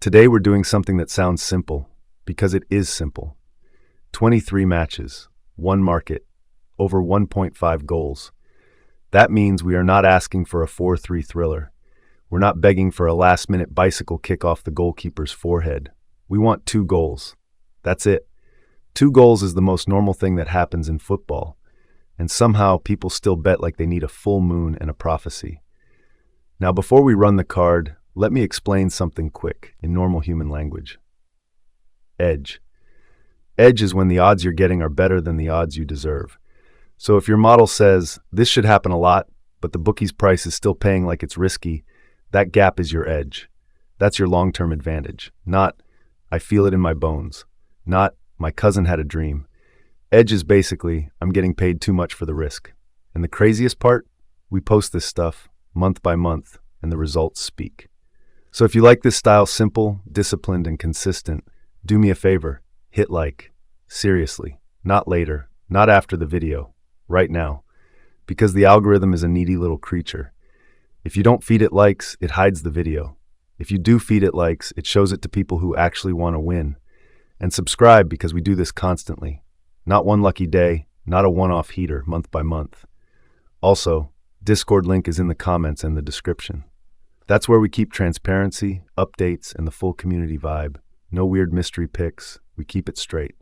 Today we're doing something that sounds simple, because it is simple. 23 matches, one market, over 1.5 goals. That means we are not asking for a 4-3 thriller. We're not begging for a last-minute bicycle kick off the goalkeeper's forehead. We want 2 goals. That's it. 2 goals is the most normal thing that happens in football, and somehow people still bet like they need a full moon and a prophecy. Now, before we run the card, let me explain something quick in normal human language. Edge. Edge is when the odds you're getting are better than the odds you deserve. So if your model says, this should happen a lot, but the bookie's price is still paying like it's risky, that gap is your edge. That's your long-term advantage. Not, I feel it in my bones. Not, my cousin had a dream. Edge is basically, I'm getting paid too much for the risk. And the craziest part? We post this stuff month by month, and the results speak. So if you like this style simple, disciplined, and consistent, do me a favor, hit like. Seriously, not later, not after the video, right now. Because the algorithm is a needy little creature. If you don't feed it likes, it hides the video. If you do feed it likes, it shows it to people who actually want to win. And subscribe because we do this constantly. Not one lucky day, not a one-off heater, month by month. Also, Discord link is in the comments and the description. That's where we keep transparency, updates, and the full community vibe. No weird mystery picks. We keep it straight.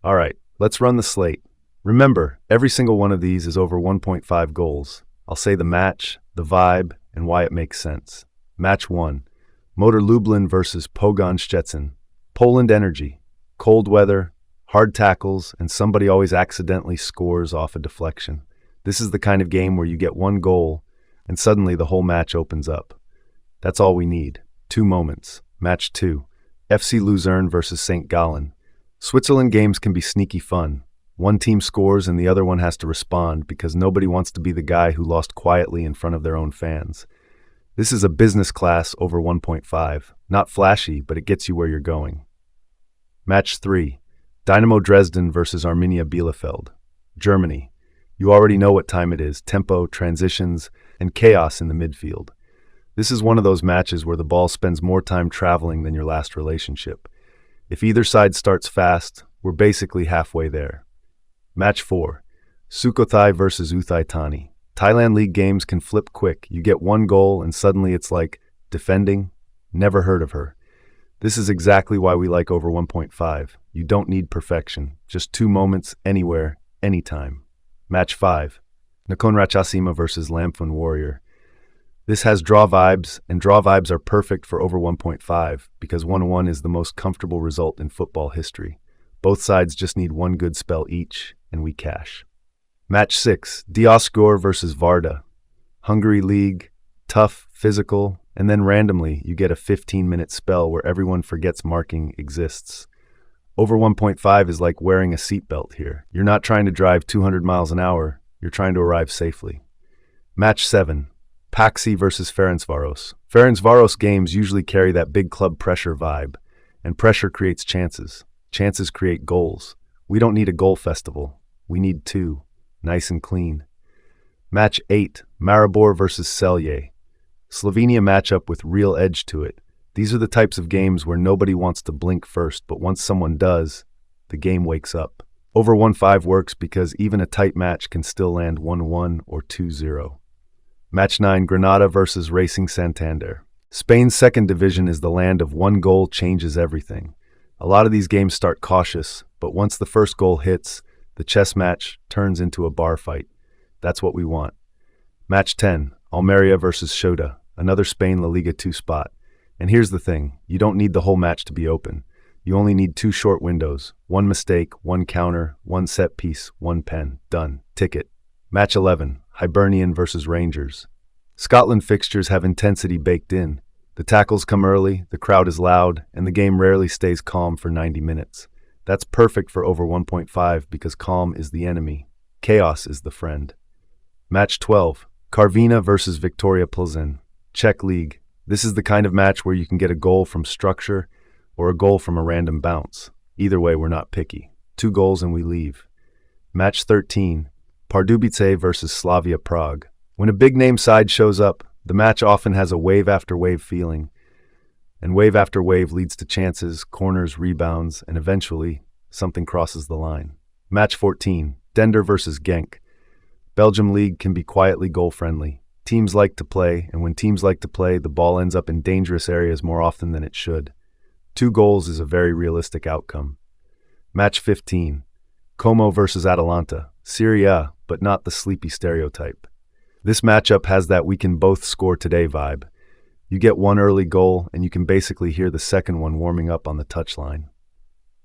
All right, let's run the slate. Remember, every single one of these is over 1.5 goals. I'll say the match, the vibe, and why it makes sense. Match 1. Motor Lublin versus Pogoń Szczecin. Poland energy. Cold weather, hard tackles, and somebody always accidentally scores off a deflection. This is the kind of game where you get 1 goal, and suddenly the whole match opens up. That's all we need. 2 moments. Match 2. FC Luzern versus St. Gallen. Switzerland games can be sneaky fun. One team scores and the other one has to respond because nobody wants to be the guy who lost quietly in front of their own fans. This is a business class over 1.5. Not flashy, but it gets you where you're going. Match 3. Dynamo Dresden versus Arminia Bielefeld. Germany. You already know what time it is. Tempo, transitions, and chaos in the midfield. This is one of those matches where the ball spends more time traveling than your last relationship. If either side starts fast, we're basically halfway there. Match 4. Sukhothai versus Uthai Thani. Thailand League games can flip quick. You get 1 goal and suddenly it's like, defending? Never heard of her. This is exactly why we like over 1.5. You don't need perfection. Just 2 moments, anywhere, anytime. Match 5. Nakhon Ratchasima versus Lamphan Warrior. This has draw vibes, and draw vibes are perfect for over 1.5 because 1-1 is the most comfortable result in football history. Both sides just need 1 good spell each, and we cash. Match 6. Diosgor versus Varda. Hungary League, tough, physical, and then randomly you get a 15-minute spell where everyone forgets marking exists. Over 1.5 is like wearing a seatbelt here. You're not trying to drive 200 miles an hour, you're trying to arrive safely. Match 7. Paxi versus Ferencvaros. Ferencvaros games usually carry that big club pressure vibe, and pressure creates chances. Chances create goals. We don't need a goal festival. We need 2. Nice and clean. Match 8. Maribor versus Celje. Slovenia matchup with real edge to it. These are the types of games where nobody wants to blink first, but once someone does, the game wakes up. Over 1.5 works because even a tight match can still land 1-1 or 2-0. Match 9. Granada versus Racing Santander. Spain's second division is the land of 1 goal changes everything. A lot of these games start cautious, but once the first goal hits, the chess match turns into a bar fight. That's what we want. Match 10. Almeria versus Shota, another Spain La Liga 2 spot. And here's the thing, you don't need the whole match to be open. You only need 2 short windows, 1 mistake, 1 counter, 1 set piece, 1 pen. Done. Ticket. Match 11. Hibernian versus Rangers. Scotland fixtures have intensity baked in. The tackles come early, the crowd is loud, and the game rarely stays calm for 90 minutes. That's perfect for over 1.5 because calm is the enemy. Chaos is the friend. Match 12. Karvina versus Victoria Plzeň. Czech League. This is the kind of match where you can get a goal from structure or a goal from a random bounce. Either way, we're not picky. 2 goals and we leave. Match 13. Pardubice versus Slavia Prague. When a big-name side shows up, the match often has a wave-after-wave feeling. And wave after wave leads to chances, corners, rebounds, and eventually, something crosses the line. Match 14, Dender versus Genk. Belgium League can be quietly goal-friendly. Teams like to play, and when teams like to play, the ball ends up in dangerous areas more often than it should. 2 goals is a very realistic outcome. Match 15, Como versus Atalanta. Serie A, but not the sleepy stereotype. This matchup has that we can both score today vibe. You get one early goal, and you can basically hear the second one warming up on the touchline.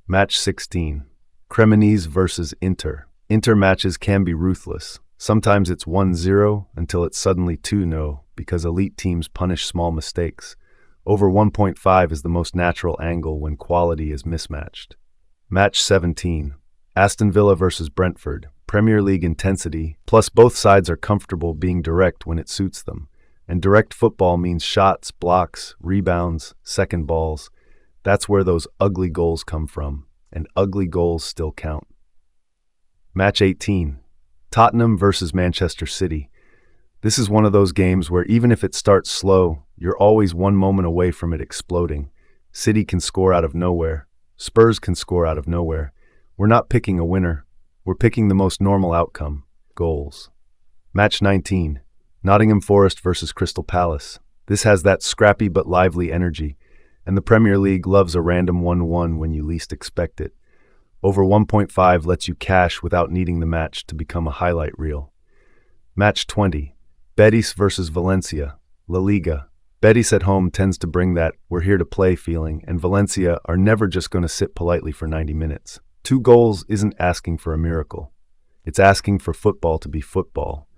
Match 16, Cremonese versus Inter. Inter matches can be ruthless. Sometimes it's 1-0 until it's suddenly 2-0 because elite teams punish small mistakes. Over 1.5 is the most natural angle when quality is mismatched. Match 17, Aston Villa versus Brentford. Premier League intensity, plus both sides are comfortable being direct when it suits them. And direct football means shots, blocks, rebounds, second balls. That's where those ugly goals come from, and ugly goals still count. Match 18, Tottenham versus Manchester City. This is one of those games where even if it starts slow, you're always one moment away from it exploding. City can score out of nowhere. Spurs can score out of nowhere. We're not picking a winner. We're picking the most normal outcome, goals. Match 19, Nottingham Forest versus Crystal Palace. This has that scrappy but lively energy, and the Premier League loves a random 1-1 when you least expect it. Over 1.5 lets you cash without needing the match to become a highlight reel. Match 20, Betis versus Valencia, La Liga. Betis at home tends to bring that we're here to play feeling, and Valencia are never just going to sit politely for 90 minutes. 2 goals isn't asking for a miracle. It's asking for football to be football.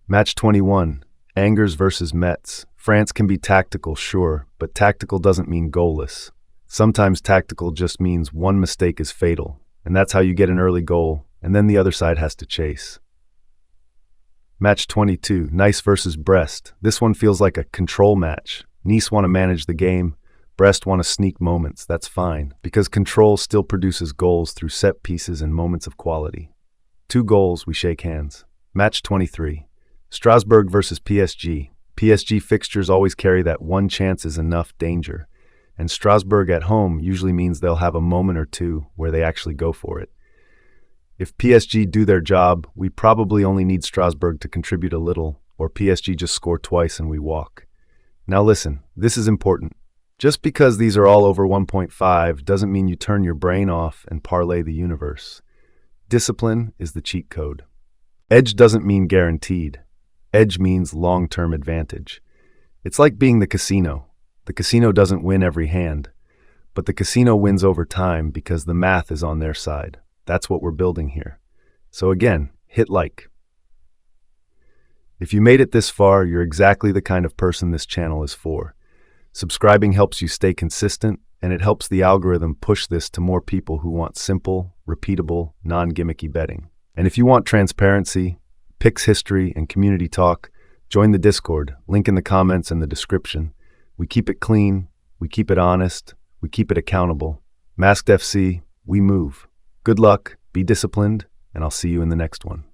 Match 21, Angers versus Metz. France can be tactical, sure, but tactical doesn't mean goalless. Sometimes tactical just means one mistake is fatal, and that's how you get an early goal, and then the other side has to chase. Match 22, Nice versus Brest. This one feels like a control match. Nice want to manage the game. Brest want to sneak moments. That's fine, because control still produces goals through set pieces and moments of quality. 2 goals, we shake hands. Match 23, Strasbourg versus PSG. PSG fixtures always carry that one chance is enough danger, and Strasbourg at home usually means they'll have a moment or two where they actually go for it. If PSG do their job, we probably only need Strasbourg to contribute a little, or PSG just score twice and we walk. Now listen, this is important. Just because these are all over 1.5 doesn't mean you turn your brain off and parlay the universe. Discipline is the cheat code. Edge doesn't mean guaranteed. Edge means long-term advantage. It's like being the casino. The casino doesn't win every hand, but the casino wins over time because the math is on their side. That's what we're building here. So again, hit like. If you made it this far, you're exactly the kind of person this channel is for. Subscribing helps you stay consistent, and it helps the algorithm push this to more people who want simple, repeatable, non-gimmicky betting. And if you want transparency, picks history, and community talk, join the Discord, link in the comments and the description. We keep it clean, we keep it honest, we keep it accountable. Masked FC, we move. Good luck, be disciplined, and I'll see you in the next one.